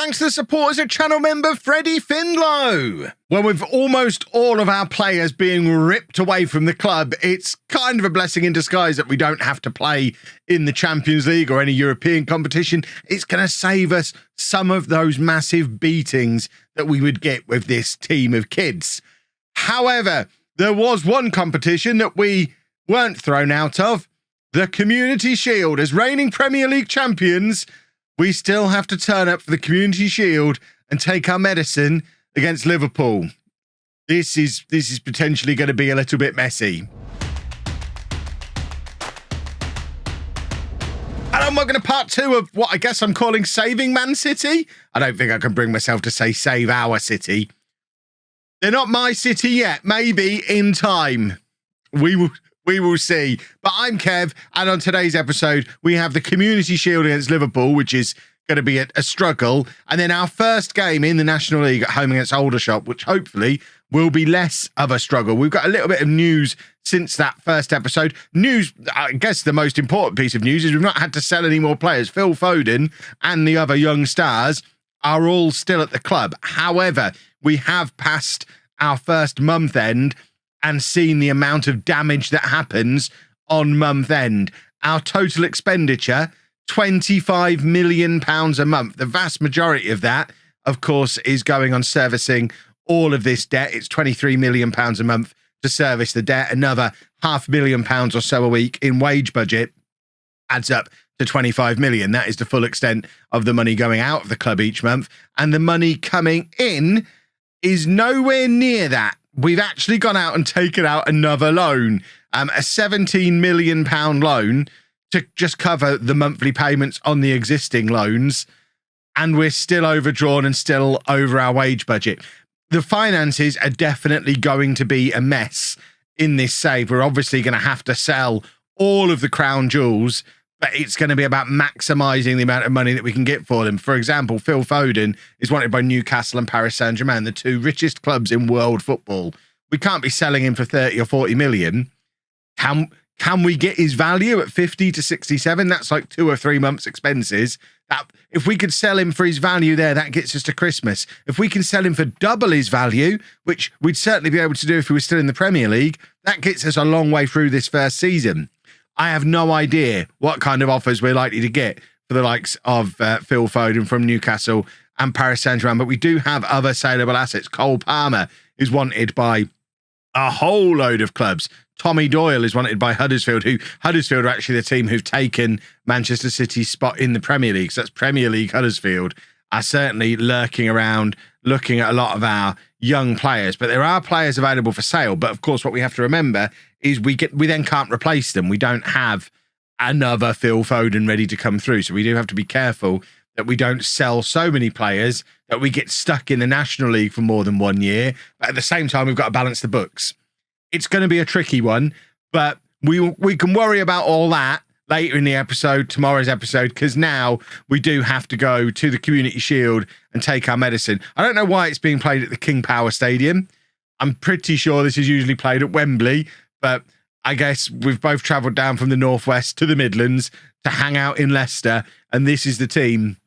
Thanks to the supporters of channel member Freddie Finlow. Well, with almost all of our players being ripped away from the club, it's kind of a blessing in disguise that we don't have to play in the Champions League or any European competition. It's going to save us some of those massive beatings that we would get with this team of kids. However, there was one competition that we weren't thrown out of. The Community Shield. As reigning Premier League champions, we still have to turn up for the Community Shield and take our medicine against Liverpool. This is potentially going to be a little bit messy. And I'm welcome to part 2 of what I guess I'm calling Saving Man City. I don't think I can bring myself to say Save Our City. They're not my city yet. Maybe in time. We will see. But I'm Kev, and on today's episode, we have the Community Shield against Liverpool, which is going to be a struggle. And then our first game in the National League at home against Aldershot, which hopefully will be less of a struggle. We've got a little bit of news since that first episode. News, I guess the most important piece of news is we've not had to sell any more players. Phil Foden and the other young stars are all still at the club. However, we have passed our first month end and seen the amount of damage that happens on month end. Our total expenditure, £25 million a month. The vast majority of that, of course, is going on servicing all of this debt. It's £23 million a month to service the debt. Another £500,000 or so a week in wage budget adds up to 25 million. That is the full extent of the money going out of the club each month. And the money coming in is nowhere near that. We've actually gone out and taken out another loan, a £17 million loan to just cover the monthly payments on the existing loans. And we're still overdrawn and still over our wage budget. The finances are definitely going to be a mess in this save. We're obviously going to have to sell all of the crown jewels, but it's going to be about maximising the amount of money that we can get for them. For example, Phil Foden is wanted by Newcastle and Paris Saint-Germain, the two richest clubs in world football. We can't be selling him for 30 or 40 million. Can we get his value at 50 to 67? That's like 2 or 3 months' expenses. That if we could sell him for his value there, that gets us to Christmas. If we can sell him for double his value, which we'd certainly be able to do if he was still in the Premier League, that gets us a long way through this first season. I have no idea what kind of offers we're likely to get for the likes of Phil Foden from Newcastle and Paris Saint-Germain, but we do have other saleable assets. Cole Palmer is wanted by a whole load of clubs. Tommy Doyle is wanted by Huddersfield, who Huddersfield are actually the team who've taken Manchester City's spot in the Premier League. So that's Premier League Huddersfield are certainly lurking around, looking at a lot of our young players. But there are players available for sale. But of course, what we have to remember is we then can't replace them. We don't have another Phil Foden ready to come through. So we do have to be careful that we don't sell so many players that we get stuck in the National League for more than 1 year. But at the same time, we've got to balance the books. It's going to be a tricky one, but we can worry about all that later in the episode, tomorrow's episode, because now we do have to go to the Community Shield and take our medicine. I don't know why it's being played at the King Power Stadium. I'm pretty sure this is usually played at Wembley, but I guess we've both travelled down from the Northwest to the Midlands to hang out in Leicester, and this is the team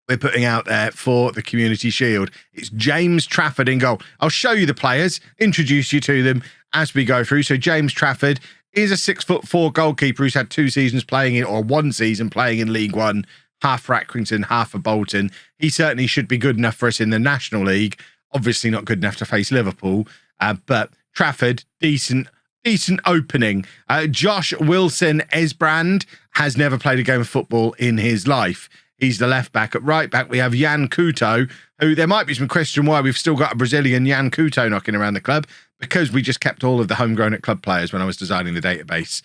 we're putting out there for the Community Shield. It's James Trafford in goal. I'll show you the players, introduce you to them as we go through. So James Trafford is a 6'4" goalkeeper who's had 2 seasons playing in, or 1 season playing in League One, half for Accrington, half for Bolton. He certainly should be good enough for us in the National League. Obviously not good enough to face Liverpool, but Trafford, decent opening. Josh Wilson Esbrand has never played a game of football in his life. He's the left back. At right back, we have Jan Couto, who there might be some question why we've still got a Brazilian Jan Couto knocking around the club, because we just kept all of the homegrown at club players when I was designing the database.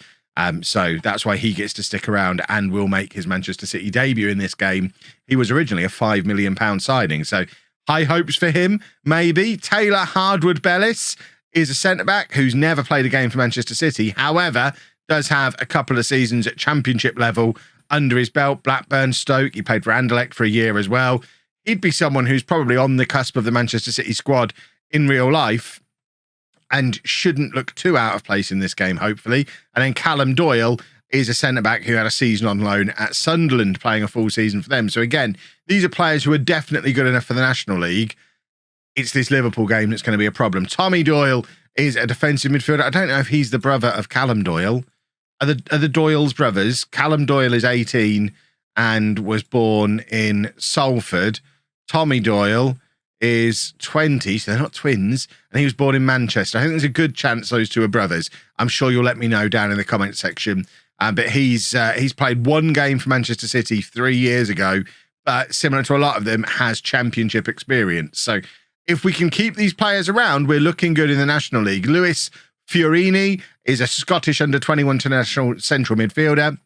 So that's why he gets to stick around and will make his Manchester City debut in this game. He was originally a £5 million signing, so high hopes for him, maybe. Taylor Hardwood-Bellis is a centre-back who's never played a game for Manchester City, however, does have a couple of seasons at championship level under his belt. Blackburn, Stoke, he played for Anderlecht for a year as well. He'd be someone who's probably on the cusp of the Manchester City squad in real life and shouldn't look too out of place in this game, hopefully. And then Callum Doyle is a centre-back who had a season on loan at Sunderland, playing a full season for them. So again, these are players who are definitely good enough for the National League. It's this Liverpool game that's going to be a problem. Tommy Doyle is a defensive midfielder. I don't know if he's the brother of Callum Doyle. Are the Doyle's brothers? Callum Doyle is 18 and was born in Salford. Tommy Doyle is 20, so they're not twins, and he was born in Manchester. I think there's a good chance those two are brothers. I'm sure you'll let me know down in the comment section. But he's played one game for Manchester City 3 years ago, but similar to a lot of them, has championship experience. So if we can keep these players around, we're looking good in the National League. Lewis Fiorini is a Scottish under-21 international central midfielder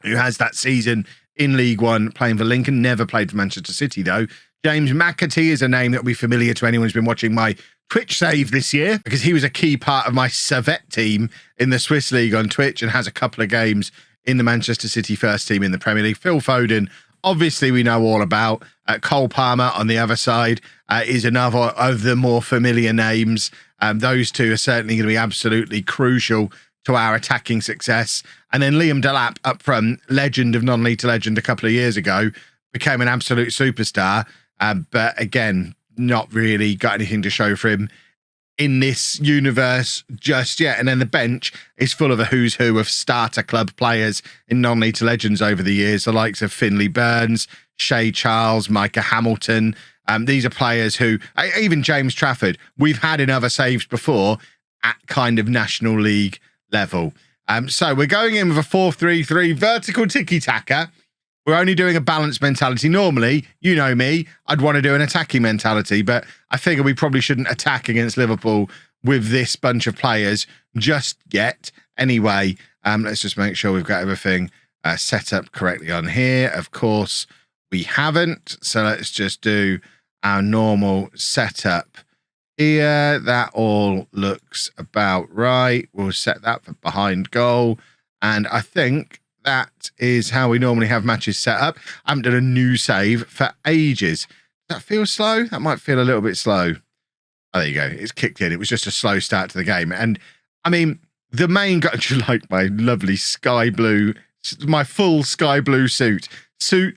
who has that season in League One playing for Lincoln. Never played for Manchester City, though. James McAtee is a name that will be familiar to anyone who's been watching my Twitch save this year, because he was a key part of my Servette team in the Swiss League on Twitch and has a couple of games in the Manchester City first team in the Premier League. Phil Foden, obviously we know all about. Cole Palmer on the other side is another of the more familiar names. Those two are certainly going to be absolutely crucial to our attacking success. And then Liam Delap up front, legend of non-lethal legend a couple of years ago, became an absolute superstar. But again, not really got anything to show for him in this universe just yet. And then the bench is full of a who's who of starter club players in non-lethal legends over the years, the likes of Finley Burns, Shay Charles, Micah Hamilton. These are players who, even James Trafford, we've had in other saves before at kind of National League level. So we're going in with a 4-3-3 vertical tiki-taka. We're only doing a balanced mentality. Normally, you know me, I'd want to do an attacking mentality, but I figure we probably shouldn't attack against Liverpool with this bunch of players just yet. Anyway, let's just make sure we've got everything set up correctly on here. Of course, we haven't. So let's just do our normal setup here. That all looks about right. We'll set that for behind goal. And I think that is how we normally have matches set up. I haven't done a new save for ages. Does that feel slow? That might feel a little bit slow. Oh, there you go. It's kicked in. It was just a slow start to the game. And I mean, the main guy, do you like my lovely sky blue, my full sky blue suit,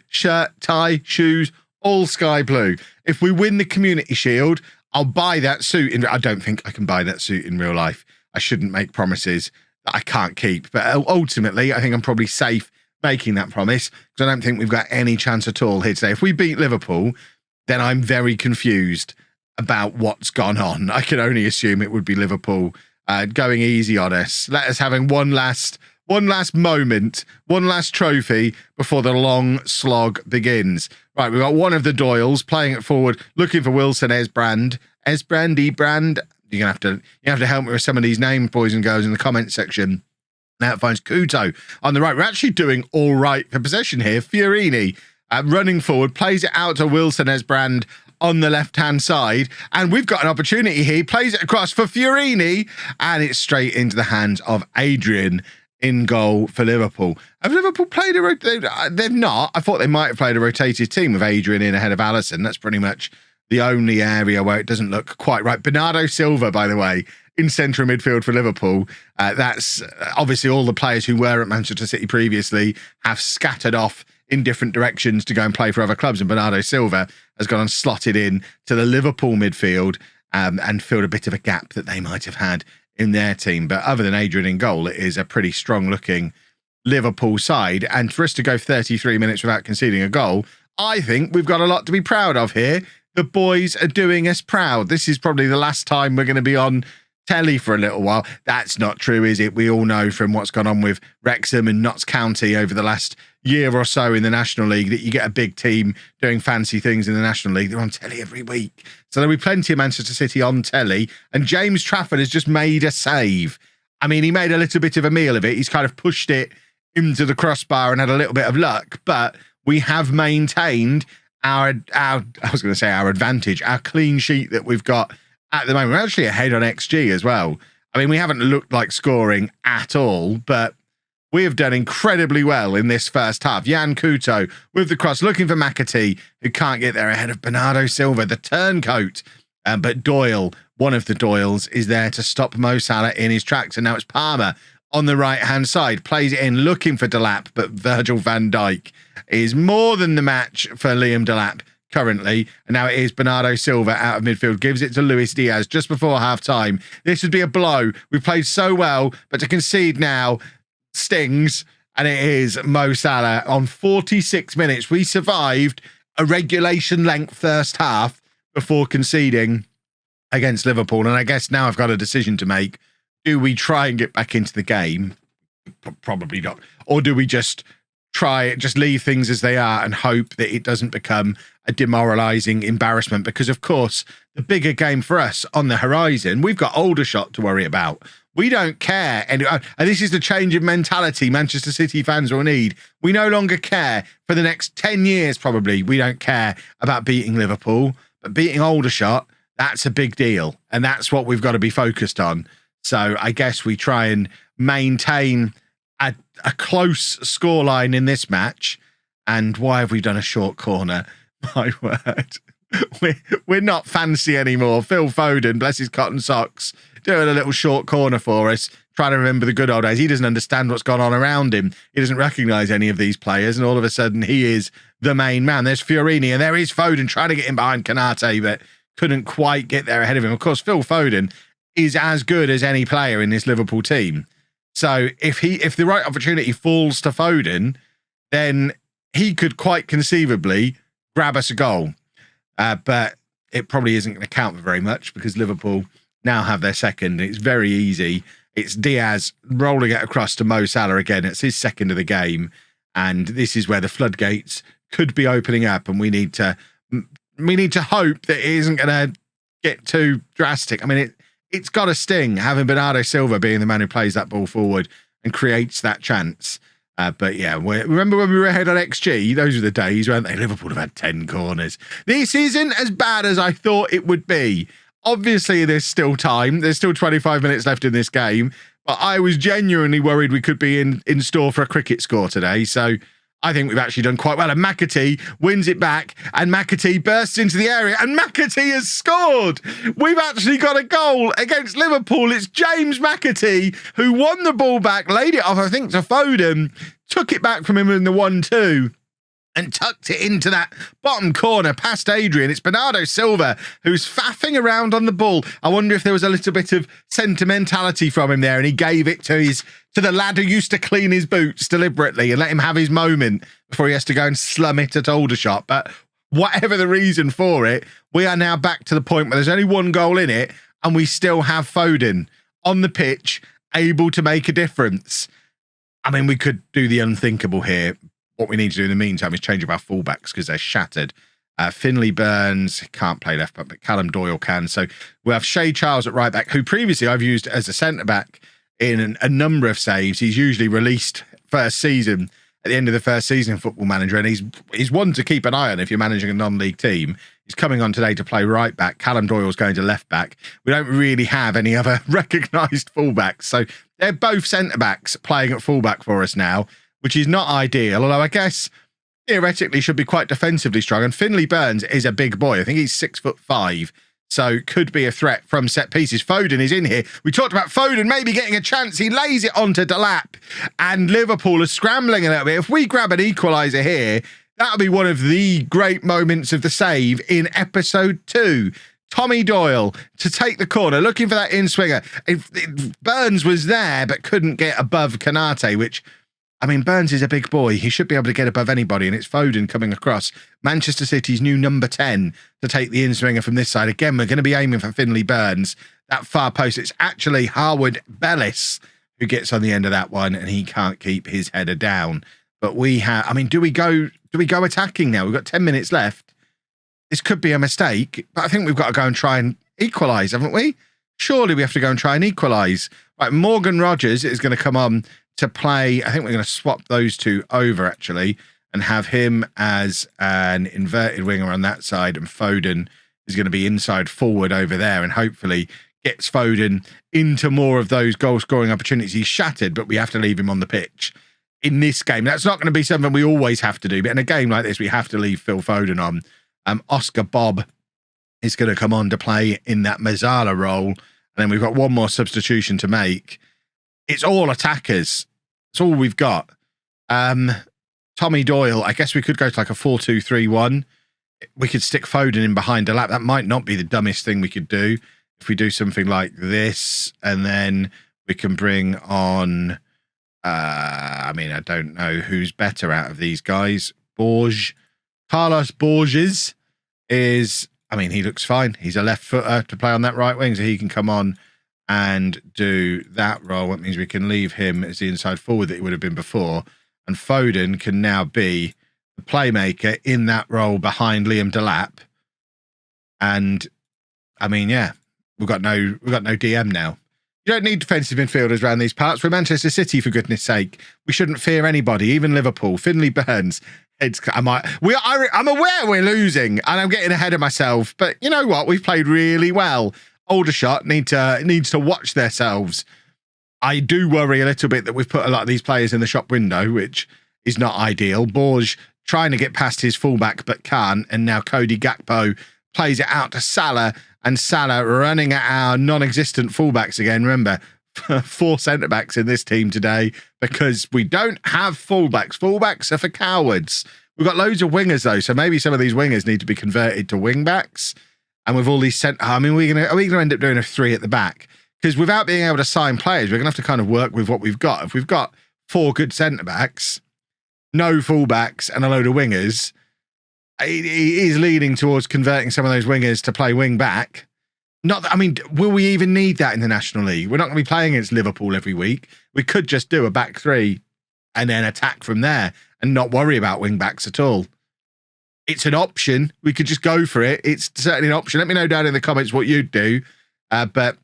shirt, tie, shoes, all sky blue. If we win the Community Shield, I'll buy that suit. I don't think I can buy that suit in real life. I shouldn't make promises that I can't keep. But ultimately, I think I'm probably safe making that promise, because I don't think we've got any chance at all here today. If we beat Liverpool, then I'm very confused about what's gone on. I can only assume it would be Liverpool going easy on us. Let us having one last moment, one last trophy before the long slog begins. Right, we've got one of the Doyles playing it forward, looking for Wilson Esbrand. You're gonna have to help me with some of these names, boys and girls, in the comment section. Now it finds Couto on the right. We're actually doing all right for possession here. Fiorini running forward, plays it out to Wilson Esbrand on the left-hand side, and we've got an opportunity here. He plays it across for Fiorini, and it's straight into the hands of Adrian in goal for Liverpool. Have Liverpool played they've not. I thought they might have played a rotated team with Adrian in ahead of Alisson. That's pretty much the only area where it doesn't look quite right. Bernardo Silva, by the way, in central midfield for Liverpool. That's obviously all the players who were at Manchester City previously have scattered off in different directions to go and play for other clubs. And Bernardo Silva has gone and slotted in to the Liverpool midfield and filled a bit of a gap that they might have had in their team. But other than Adrian in goal, it is a pretty strong looking Liverpool side. And for us to go 33 minutes without conceding a goal, I think we've got a lot to be proud of here. The boys are doing us proud. This is probably the last time we're going to be on telly for a little while. That's not true, is it? We all know from what's gone on with Wrexham and Notts County over the last year or so in the National League that you get a big team doing fancy things in the National League. They're on telly every week. So there'll be plenty of Manchester City on telly. And James Trafford has just made a save. I mean, he made a little bit of a meal of it. He's kind of pushed it into the crossbar and had a little bit of luck. But we have maintained our advantage, our clean sheet that we've got at the moment. We're actually ahead on XG as well. I mean, we haven't looked like scoring at all, but we have done incredibly well in this first half. Jan Couto with the cross, looking for McAtee, who can't get there ahead of Bernardo Silva, the turncoat. But Doyle, one of the Doyles, is there to stop Mo Salah in his tracks. And now it's Palmer on the right-hand side. Plays it in, looking for Delap, but Virgil van Dijk is more than the match for Liam Delap currently. And now it is Bernardo Silva out of midfield, gives it to Luis Diaz just before half-time. This would be a blow. We played so well, but to concede now stings, and it is Mo Salah on 46 minutes. We survived a regulation-length first half before conceding against Liverpool, and I guess now I've got a decision to make. Do we try and get back into the game? Probably not. Or do we just leave things as they are and hope that it doesn't become a demoralising embarrassment? Because, of course, the bigger game for us on the horizon, we've got Aldershot to worry about. We don't care. And this is the change of mentality Manchester City fans will need. We no longer care for the next 10 years, probably. We don't care about beating Liverpool. But beating Aldershot, that's a big deal. And that's what we've got to be focused on. So I guess we try and maintain a close scoreline in this match. And why have we done a short corner? My word. We're not fancy anymore. Phil Foden, bless his cotton socks, doing a little short corner for us, trying to remember the good old days. He doesn't understand what's gone on around him. He doesn't recognise any of these players, and all of a sudden he is the main man. There's Fiorini, and there is Foden trying to get in behind Konate, but couldn't quite get there ahead of him. Of course, Phil Foden is as good as any player in this Liverpool team. So if the right opportunity falls to Foden, then he could quite conceivably grab us a goal. But it probably isn't going to count for very much because Liverpool now have their second. It's very easy. It's Diaz rolling it across to Mo Salah again. It's his second of the game. And this is where the floodgates could be opening up. And we need to hope that it isn't going to get too drastic. I mean, it's got a sting having Bernardo Silva being the man who plays that ball forward and creates that chance. But yeah, remember when we were ahead on XG? Those were the days, weren't they? Liverpool have had 10 corners. This isn't as bad as I thought it would be. Obviously, there's still time. There's still 25 minutes left in this game. But I was genuinely worried we could be in store for a cricket score today. So I think we've actually done quite well. And McAtee wins it back. And McAtee bursts into the area. And McAtee has scored. We've actually got a goal against Liverpool. It's James McAtee who won the ball back, laid it off, I think, to Foden, took it back from him in the 1-2. And tucked it into that bottom corner past Adrian. It's Bernardo Silva who's faffing around on the ball. I wonder if there was a little bit of sentimentality from him there and he gave it to the lad who used to clean his boots deliberately and let him have his moment before he has to go and slum it at Aldershot. But whatever the reason for it, we are now back to the point where there's only one goal in it and we still have Foden on the pitch, able to make a difference. I mean, we could do the unthinkable here. What we need to do in the meantime is change up our fullbacks because they're shattered. Finley Burns can't play left back, but Callum Doyle can. So we have Shea Charles at right back, who previously I've used as a centre back in a number of saves. He's usually released first season at the end of the first season in Football Manager, and he's one to keep an eye on if you're managing a non-league team. He's coming on today to play right back. Callum Doyle's going to left back. We don't really have any other recognised fullbacks, so they're both centre backs playing at fullback for us now, which is not ideal, although I guess theoretically should be quite defensively strong. And Finley Burns is a big boy. I think he's 6'5", so could be a threat from set pieces. Foden is in here. We talked about Foden maybe getting a chance. He lays it onto Delap, and Liverpool are scrambling a little bit. If we grab an equaliser here, that'll be one of the great moments of the save in episode 2. Tommy Doyle to take the corner, looking for that in-swinger. Burns was there, but couldn't get above Konate, which... I mean, Burns is a big boy. He should be able to get above anybody, and it's Foden coming across. Manchester City's new number 10 to take the in-swinger from this side. Again, we're going to be aiming for Finley Burns. That far post, it's actually Harwood Bellis who gets on the end of that one, and he can't keep his header down. But we have... I mean, do we go attacking now? We've got 10 minutes left. This could be a mistake, but I think we've got to go and try and equalise, haven't we? Surely we have to go and try and equalise. Right, Morgan Rogers is going to come on to play. I think we're going to swap those two over, actually, and have him as an inverted winger on that side, and Foden is going to be inside forward over there, and hopefully gets Foden into more of those goal-scoring opportunities. He's shattered, but we have to leave him on the pitch. In this game, that's not going to be something we always have to do, but in a game like this, we have to leave Phil Foden on. Oscar Bob is going to come on to play in that Mazzala role, and then we've got one more substitution to make. it's all attackers. It's all we've got. Tommy Doyle, I guess we could go to like a 4-2-3-1. We could stick Foden in behind a lap. That might not be the dumbest thing we could do if we do something like this. And then we can bring on, I mean, I don't know who's better out of these guys. Carlos Borges is, I mean, he looks fine. He's a left footer to play on that right wing, so he can come on and do that role. That means we can leave him as the inside forward that he would have been before. And Foden can now be the playmaker in that role behind Liam Delap. And I mean, yeah, we've got no DM now. You don't need defensive midfielders around these parts. We're Manchester City, for goodness sake. We shouldn't fear anybody, even Liverpool. Finley Burns. I'm aware we're losing, and I'm getting ahead of myself. But you know what? We've played really well. Aldershot needs to watch themselves. I do worry a little bit that we've put a lot of these players in the shop window, which is not ideal. Borges trying to get past his fullback but can't, and now Cody Gakpo plays it out to Salah, and Salah running at our non-existent fullbacks again. Remember, 4 centre-backs in this team today because we don't have fullbacks. Fullbacks are for cowards. We've got loads of wingers, though, so maybe some of these wingers need to be converted to wing-backs. And with all these I mean, are we going to end up doing a 3 at the back? Because without being able to sign players, we're going to have to kind of work with what we've got. If we've got 4 good centre-backs, no fullbacks, and a load of wingers, it is leading towards converting some of those wingers to play wing-back. Not that, I mean, will we even need that in the National League? We're not going to be playing against Liverpool every week. We could just do a back 3 and then attack from there and not worry about wing-backs at all. It's an option. We could just go for it. It's certainly an option. Let me know down in the comments what you'd do. But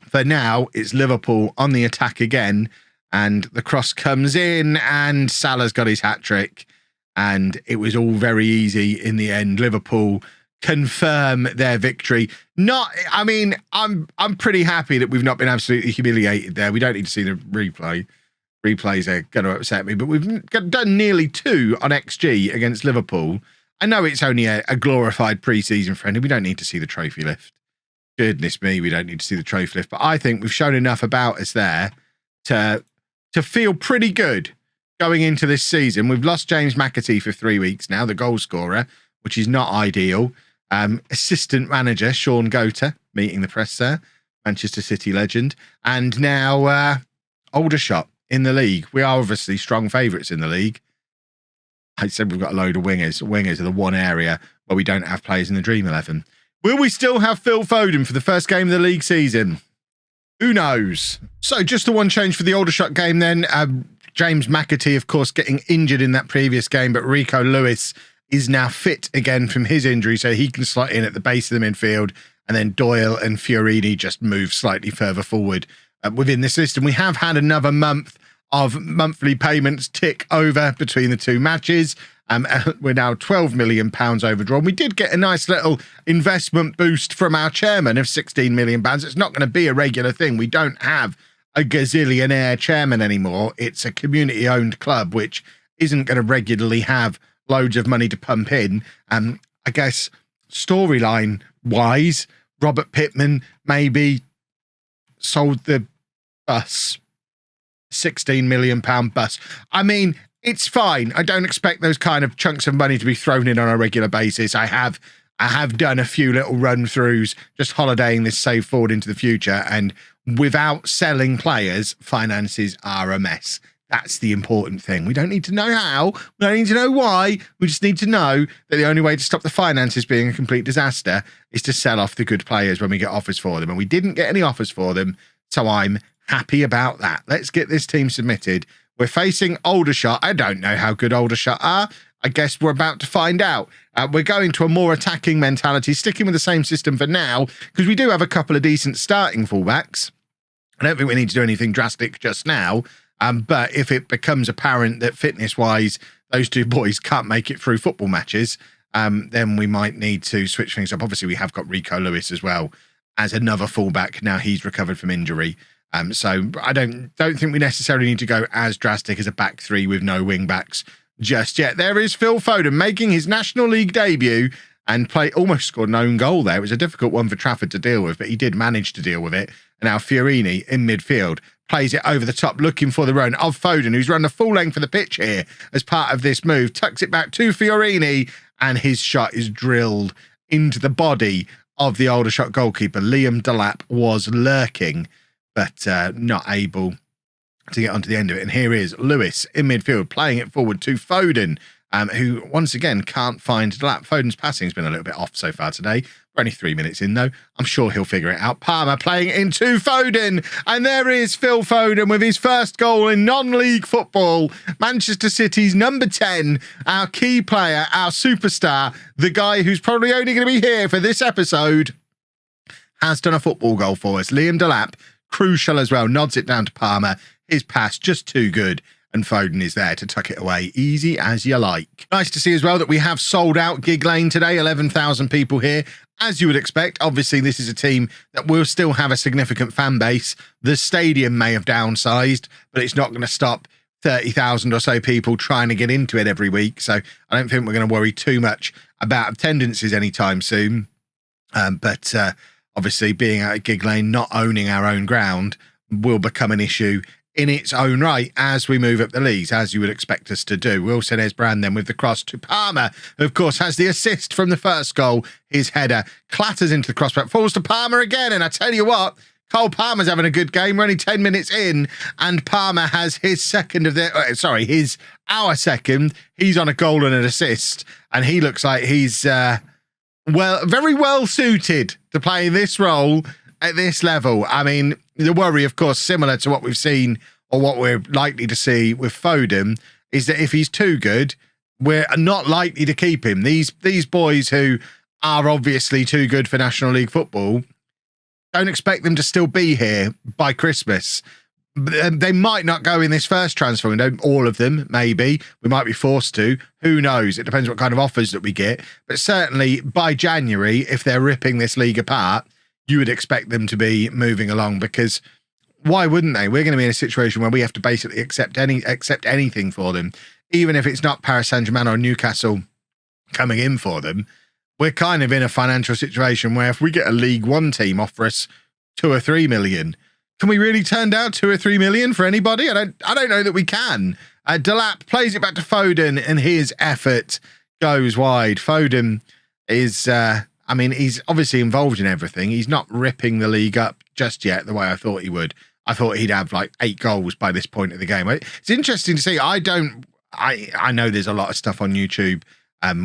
for now, it's Liverpool on the attack again. And the cross comes in and Salah's got his hat-trick. And it was all very easy in the end. Liverpool confirm their victory. I mean, I'm pretty happy that we've not been absolutely humiliated there. We don't need to see the replay. Replays are going to upset me. But we've done nearly 2 on XG against Liverpool. I know it's only a glorified pre-season friendly. We don't need to see the trophy lift. Goodness me, we don't need to see the trophy lift. But I think we've shown enough about us there to feel pretty good going into this season. We've lost James McAtee for 3 weeks now, the goal scorer, which is not ideal. Assistant manager Sean Gota meeting the press there, Manchester City legend. And now Aldershot in the league. We are obviously strong favourites in the league. I said we've got a load of wingers. Wingers are the one area where we don't have players in the Dream 11. Will we still have Phil Foden for the first game of the league season? Who knows? So just the one change for the Aldershot game then. James McAtee, of course, getting injured in that previous game, but Rico Lewis is now fit again from his injury, so he can slot in at the base of the midfield, and then Doyle and Fiorini just move slightly further forward within the system. We have had another month of monthly payments tick over between the 2 matches. We're now £12 million overdrawn. We did get a nice little investment boost from our chairman of £16 million. It's not going to be a regular thing. We don't have a gazillionaire chairman anymore. It's a community-owned club, which isn't going to regularly have loads of money to pump in. I guess storyline-wise, Robert Pittman maybe sold the bus. £16 million bus. I mean, it's fine. I don't expect those kind of chunks of money to be thrown in on a regular basis. I have done a few little run-throughs, just holidaying this save forward into the future, and without selling players, finances are a mess. That's the important thing. We don't need to know how. We don't need to know why. We just need to know that the only way to stop the finances being a complete disaster is to sell off the good players when we get offers for them. And we didn't get any offers for them, so I'm happy about that. Let's get this team submitted. We're facing Aldershot. I don't know how good Aldershot are. I guess we're about to find out. We're going to a more attacking mentality, sticking with the same system for now, because we do have a couple of decent starting fullbacks. I don't think we need to do anything drastic just now. But if it becomes apparent that fitness-wise, those 2 boys can't make it through football matches, then we might need to switch things up. Obviously, we have got Rico Lewis as well as another fullback. Now he's recovered from injury. So I don't think we necessarily need to go as drastic as a back 3 with no wing backs just yet. There is Phil Foden making his National League debut and almost scored an own goal there. It was a difficult one for Trafford to deal with, but he did manage to deal with it. And now Fiorini in midfield plays it over the top, looking for the run of Foden, who's run the full length of the pitch here as part of this move, tucks it back to Fiorini, and his shot is drilled into the body of the Aldershot goalkeeper. Liam Delap was lurking, but not able to get onto the end of it. And here is Lewis in midfield, playing it forward to Foden, who once again can't find Delap. Foden's passing has been a little bit off so far today. We're only 3 minutes in, though. I'm sure he'll figure it out. Palmer playing it into Foden. And there is Phil Foden with his first goal in non-league football. Manchester City's number 10, our key player, our superstar, the guy who's probably only going to be here for this episode, has done a football goal for us. Liam Delap, crucial as well, nods it down to Palmer. His pass just too good. And Foden is there to tuck it away, easy as you like. Nice to see as well that we have sold out Gig Lane today, 11,000 people here. As you would expect, obviously this is a team that will still have a significant fan base. The stadium may have downsized, but it's not going to stop 30,000 or so people trying to get into it every week. So I don't think we're going to worry too much about attendances anytime soon. But obviously being out at Gig Lane, not owning our own ground, will become an issue in its own right as we move up the leagues, as you would expect us to do. Wilson Esbrand then with the cross to Palmer, who of course has the assist from the first goal. His header clatters into the crossbar, falls to Palmer again, and I tell you what, Cole Palmer's having a good game. We're only 10 minutes in, and Palmer has his second of the, our second. He's on a goal and an assist, and he looks like he's very well suited to play this role at this level. I mean, the worry, of course, similar to what we've seen or what we're likely to see with Foden, is that if he's too good, we're not likely to keep him. These boys who are obviously too good for National League football, don't expect them to still be here by Christmas. They might not go in this first transfer window, all of them, maybe. We might be forced to. Who knows? It depends what kind of offers that we get. But certainly by January, if they're ripping this league apart, you would expect them to be moving along, because why wouldn't they? We're going to be in a situation where we have to basically accept anything for them, even if it's not Paris Saint-Germain or Newcastle coming in for them. We're kind of in a financial situation where if we get a League One team offer us 2 or 3 million, can we really turn down 2 or 3 million for anybody? I don't know that we can. Delap plays it back to Foden, and his effort goes wide. Foden is, he's obviously involved in everything. He's not ripping the league up just yet the way I thought he would. I thought he'd have like 8 goals by this point of the game. It's interesting to see. I know there's a lot of stuff on YouTube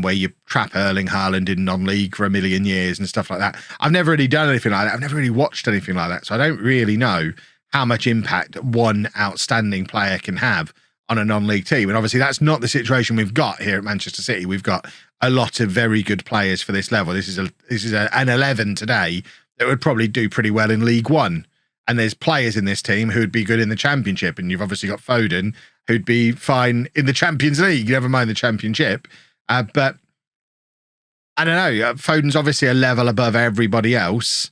where you trap Erling Haaland in non-league for a million years and stuff like that. I've never really done anything like that. I've never really watched anything like that. So I don't really know how much impact one outstanding player can have on a non-league team. And obviously that's not the situation we've got here at Manchester City. We've got a lot of very good players for this level. This is an 11 today that would probably do pretty well in League One. And there's players in this team who'd be good in the Championship. And you've obviously got Foden, who'd be fine in the Champions League, never mind the Championship. But I don't know. Foden's obviously a level above everybody else.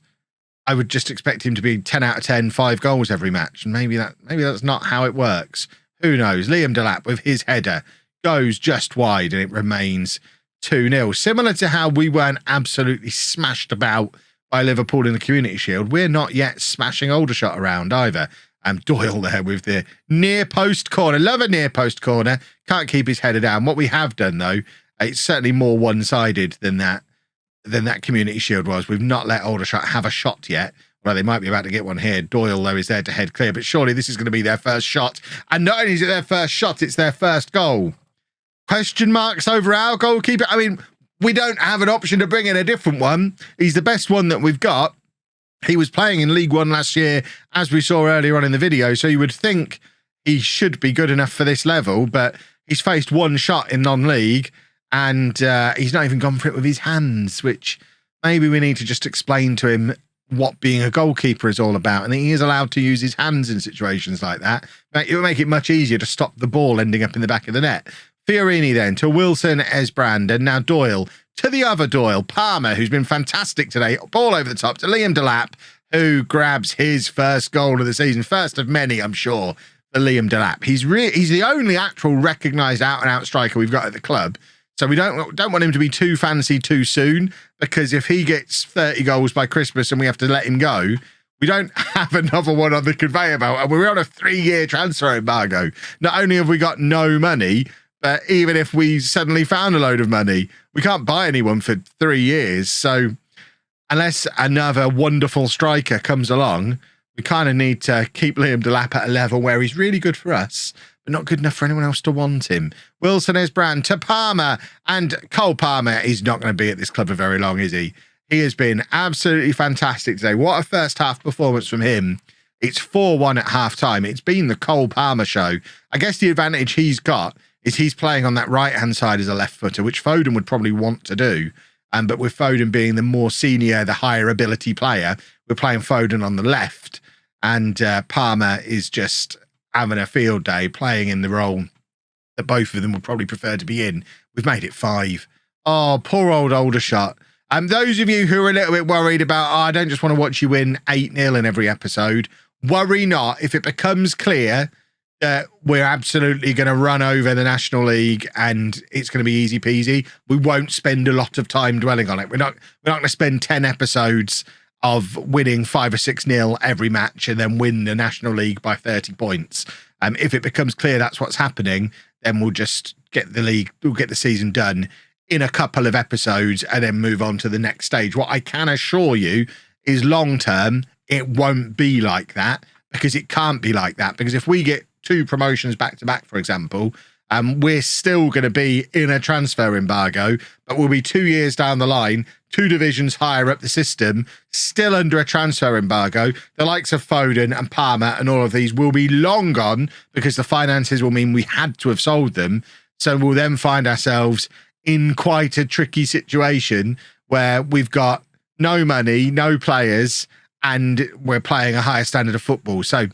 I would just expect him to be 10 out of 10, 5 goals every match. And maybe that's not how it works. Who knows? Liam Delap with his header goes just wide, and it remains 2-0. Similar to how we weren't absolutely smashed about by Liverpool in the Community Shield, we're not yet smashing Aldershot around either. Doyle there with the near post corner. Love a near post corner. Can't keep his header down. What we have done, though, it's certainly more one-sided than that Community Shield was. We've not let Aldershot have a shot yet. Well, they might be about to get one here. Doyle, though, is there to head clear. But surely this is going to be their first shot. And not only is it their first shot, it's their first goal. Question marks over our goalkeeper. I mean, we don't have an option to bring in a different one. He's the best one that we've got. He was playing in League One last year, as we saw earlier on in the video. So you would think he should be good enough for this level. But he's faced one shot in non-league. And he's not even gone for it with his hands, which maybe we need to just explain to him what being a goalkeeper is all about. And he is allowed to use his hands in situations like that. It would make it much easier to stop the ball ending up in the back of the net. Fiorini then to Wilson Esbrand, and now Doyle to the other Doyle, Palmer, who's been fantastic today. Ball over the top to Liam Delap, who grabs his first goal of the season. First of many, I'm sure, for Liam Delap. He's the only actual recognised out-and-out striker we've got at the club. So we don't want him to be too fancy too soon, because if he gets 30 goals by Christmas and we have to let him go, we don't have another one on the conveyor belt. And we're on a 3-year transfer embargo. Not only have we got no money, but even if we suddenly found a load of money, we can't buy anyone for 3 years. So unless another wonderful striker comes along, we kind of need to keep Liam Delap at a level where he's really good for us, but not good enough for anyone else to want him. Wilson is brand to Palmer, and Cole Palmer is not going to be at this club for very long, is he? He has been absolutely fantastic today. What a first half performance from him. It's 4-1 at half time. It's been the Cole Palmer show. I guess the advantage he's got is he's playing on that right-hand side as a left footer, which Foden would probably want to do. But with Foden being the more senior, the higher ability player, we're playing Foden on the left. And Palmer is just having a field day, playing in the role that both of them would probably prefer to be in. We've made it 5. Oh, poor old Aldershot. Those of you who are a little bit worried about, I don't just want to watch you win 8-0 in every episode, worry not. If it becomes clear that we're absolutely going to run over the National League and it's going to be easy peasy, we won't spend a lot of time dwelling on it. We're not going to spend 10 episodes of winning 5 or 6-0 every match and then win the National League by 30 points. If it becomes clear that's what's happening, then we'll just get the season done in a couple of episodes and then move on to the next stage. What I can assure you is long term, it won't be like that, because it can't be like that. Because if we get 2 promotions back to back, for example, we're still going to be in a transfer embargo, but we'll be 2 years down the line, 2 divisions higher up the system, still under a transfer embargo. The likes of Foden and Palmer and all of these will be long gone, because the finances will mean we had to have sold them. So we'll then find ourselves in quite a tricky situation where we've got no money, no players, and we're playing a higher standard of football. So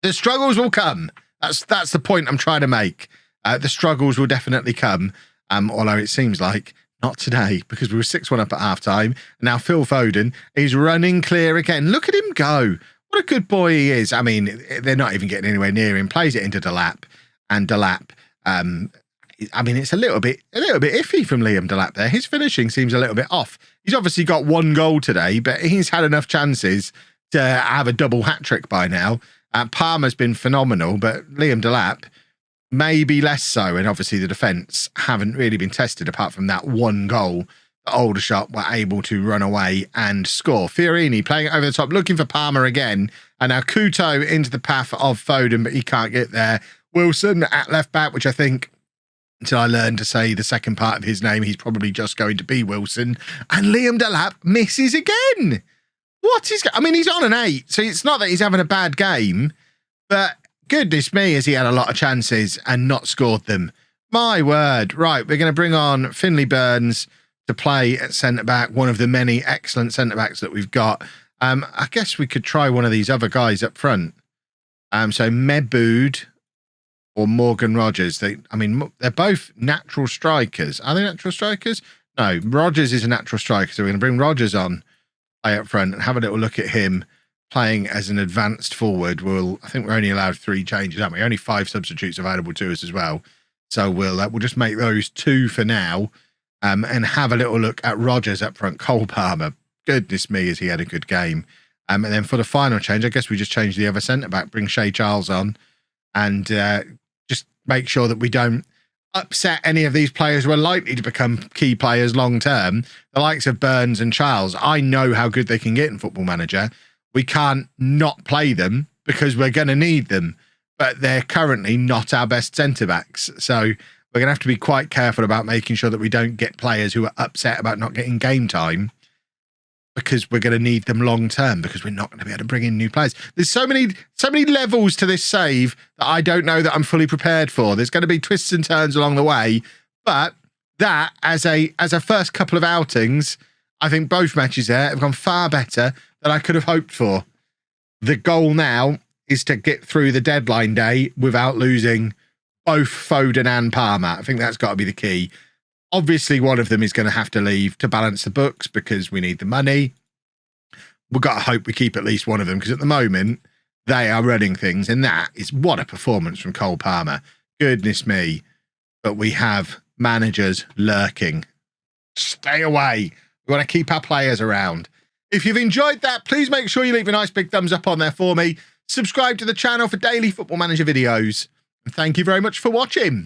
the struggles will come. That's the point I'm trying to make. The struggles will definitely come, although it seems like not today, because we were 6-1 up at half-time. And now Phil Foden is running clear again. Look at him go. What a good boy he is. I mean, they're not even getting anywhere near him. Plays it into Delap, and Delap, I mean, it's a little bit iffy from Liam Delap there. His finishing seems a little bit off. He's obviously got 1 goal today, but he's had enough chances to have a double hat-trick by now. Palmer's been phenomenal, but Liam Delap maybe less so. And obviously the defence haven't really been tested apart from that 1 goal that Aldershot were able to run away and score. Fiorini playing it over the top, looking for Palmer again. And now Couto into the path of Foden, but he can't get there. Wilson at left back, which I think, until I learn to say the second part of his name, he's probably just going to be Wilson. And Liam Delap misses again. I mean, he's on an 8, so it's not that he's having a bad game, but goodness me, has he had a lot of chances and not scored them. My word. Right, we're going to bring on Finley Burns to play at centre-back, one of the many excellent centre-backs that we've got. I guess we could try one of these other guys up front. So Meboud or Morgan Rogers. They're both natural strikers. Are they natural strikers? No, Rogers is a natural striker, so we're going to bring Rogers on, play up front, and have a little look at him playing as an advanced forward. I think we're only allowed 3 changes, aren't we? Only 5 substitutes available to us as well. So we'll just make those 2 for now, and have a little look at Rogers up front. Cole Palmer, goodness me, has he had a good game. And then for the final change, I guess we just change the other centre-back, bring Shea Charles on, and just make sure that we don't upset any of these players who are likely to become key players long-term. The likes of Burns and Charles, I know how good they can get in Football Manager. We can't not play them because we're going to need them, but they're currently not our best centre-backs. So we're going to have to be quite careful about making sure that we don't get players who are upset about not getting game time, because we're going to need them long term, because we're not going to be able to bring in new players. There's so many levels to this save that I don't know that I'm fully prepared for. There's going to be twists and turns along the way, but that as a first couple of outings, I think both matches there have gone far better than I could have hoped for. The goal now is to get through the deadline day without losing both Foden and Palmer. I think that's got to be the key. Obviously, one of them is going to have to leave to balance the books because we need the money. We've got to hope we keep at least one of them, because at the moment, they are running things. And that is what a performance from Cole Palmer. Goodness me. But we have managers lurking. Stay away. We want to keep our players around. If you've enjoyed that, please make sure you leave a nice big thumbs up on there for me. Subscribe to the channel for daily Football Manager videos. And thank you very much for watching.